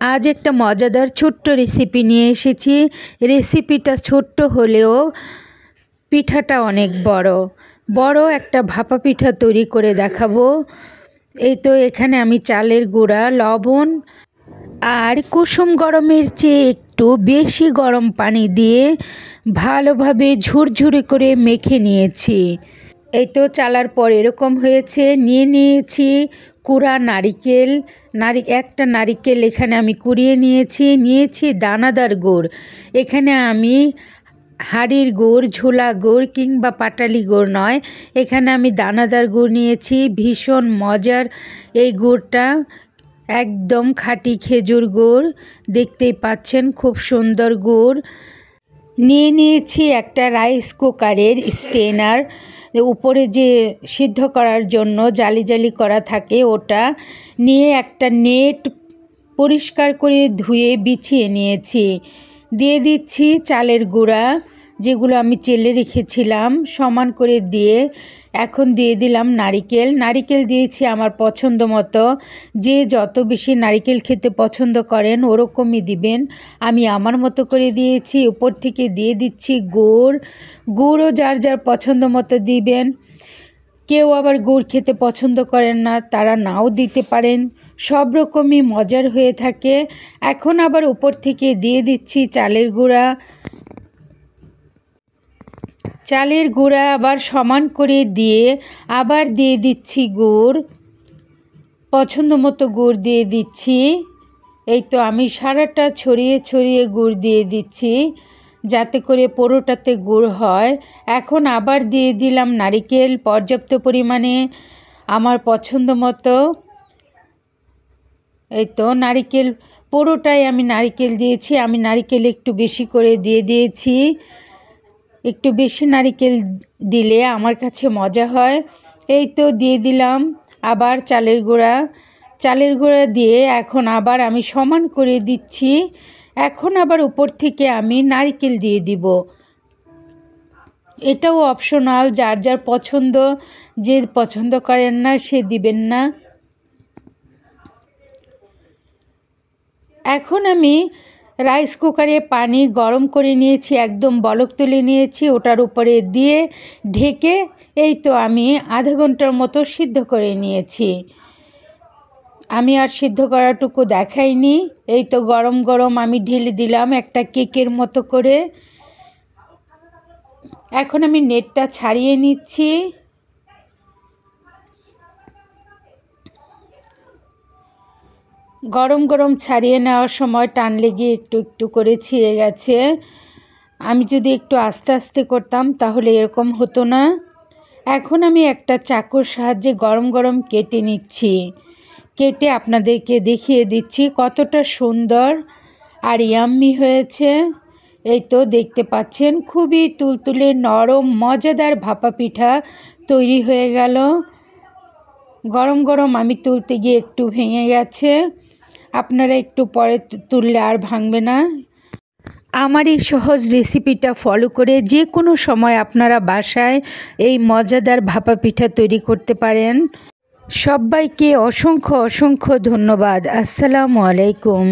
আজ একটা মজাদার ছোট্ট রেসিপি নিয়ে এসেছি। রেসিপিটা ছোট্ট হলেও পিঠাটা অনেক বড় একটা ভাপা পিঠা তৈরি করে দেখাবো। এই তো এখানে আমি চালের গুঁড়া, লবণ আর কুসুম গরমের চেয়ে একটু বেশি গরম পানি দিয়ে ভালোভাবে ঝুরঝুরে করে মেখে নিয়েছি। এই তো চালার পর এরকম হয়েছে। নিয়েছি কুড়া নারিকেল, একটা নারিকেল এখানে আমি কুড়িয়ে নিয়েছি দানাদার গুড়। এখানে আমি হাড়ির গুড়, ঝোলা গুড় কিংবা পাটালি গুড় নয়, এখানে আমি দানাদার গুড় নিয়েছি। ভীষণ মজার এই গুড়টা, একদম খাঁটি খেজুর গুড়। দেখতেই পাচ্ছেন খুব সুন্দর গুড়। নিয়েছি একটা রাইস কুকারের স্টেনার, উপরে যে সিদ্ধ করার জন্য জালি জালি করা থাকে ওটা নিয়ে একটা নেট পরিষ্কার করে ধুয়ে বিছিয়ে নিয়েছি। দিয়ে দিচ্ছি চালের গুঁড়া, যেগুলো আমি চেলে রেখেছিলাম সমান করে দিয়ে। এখন দিয়ে দিলাম নারিকেল দিয়েছি আমার পছন্দ মতো। যে যত বেশি নারিকেল খেতে পছন্দ করেন ওরকমই দিবেন। আমি আমার মতো করে দিয়েছি। উপর থেকে দিয়ে দিচ্ছি গুড়ও যার যার পছন্দ মতো দিবেন। কেউ আবার গুড় খেতে পছন্দ করেন না, তারা নাও দিতে পারেন। সব রকমই মজার হয়ে থাকে। এখন আবার উপর থেকে দিয়ে দিচ্ছি চালের গুঁড়া আবার সমান করে দিয়ে আবার দিয়ে দিচ্ছি গুড়, পছন্দ মতো গুড় দিয়ে দিচ্ছি। এই তো আমি সারাটা ছড়িয়ে গুড় দিয়ে দিচ্ছি যাতে করে পুরোটাতে গুড় হয়। এখন আবার দিয়ে দিলাম নারিকেল পর্যাপ্ত পরিমাণে আমার পছন্দ মতো। এই তো নারিকেল পুরোটাই আমি নারিকেল দিয়েছি। আমি নারিকেল একটু বেশি করে দিয়েছি। একটু বেশি নারিকেল দিলে আমার কাছে মজা হয়। এই তো দিয়ে দিলাম আবার চালের গুঁড়া দিয়ে এখন আবার আমি সমান করে দিচ্ছি। এখন আবার উপর থেকে আমি নারিকেল দিয়ে দিব। এটাও অপশনাল, যার যার পছন্দ। যে পছন্দ করেন না সে দিবেন না। এখন আমি রাইস কুকারে পানি গরম করে নিয়েছি, একদম বলক তুলে নিয়েছি। ওটার উপরে দিয়ে ঢেকে এই তো আমি আধা ঘন্টার মতো সিদ্ধ করে নিয়েছি। আমি আর সিদ্ধ করাটুকু দেখাইনি। এই তো গরম আমি ঢেলে দিলাম একটা কেকের মতো করে। এখন আমি নেটটা ছাড়িয়ে নিচ্ছি। গরম ছাড়িয়ে নেওয়ার সময় টান লেগে একটু করে ছিঁড়ে গেছে। আমি যদি একটু আস্তে আস্তে করতাম তাহলে এরকম হতো না। এখন আমি একটা চাকুর সাহায্যে গরম কেটে নিচ্ছি। কেটে আপনাদেরকে দেখিয়ে দিচ্ছি কতটা সুন্দর আর ইয়াম্মি হয়েছে। এই তো দেখতে পাচ্ছেন খুবই তুলতুলে নরম মজাদার ভাপা পিঠা তৈরি হয়ে গেল। গরম আমি তুলতে গিয়ে একটু ভেঙে গেছে। আপনারা একটু পরে তুললে আর ভাঙবে না। আমার এই সহজ রেসিপিটা ফলো করে যে কোনো সময় আপনারা বাসায় এই মজাদার ভাপা পিঠা তৈরি করতে পারেন। সবাইকে অসংখ্য ধন্যবাদ। আসসালামু আলাইকুম।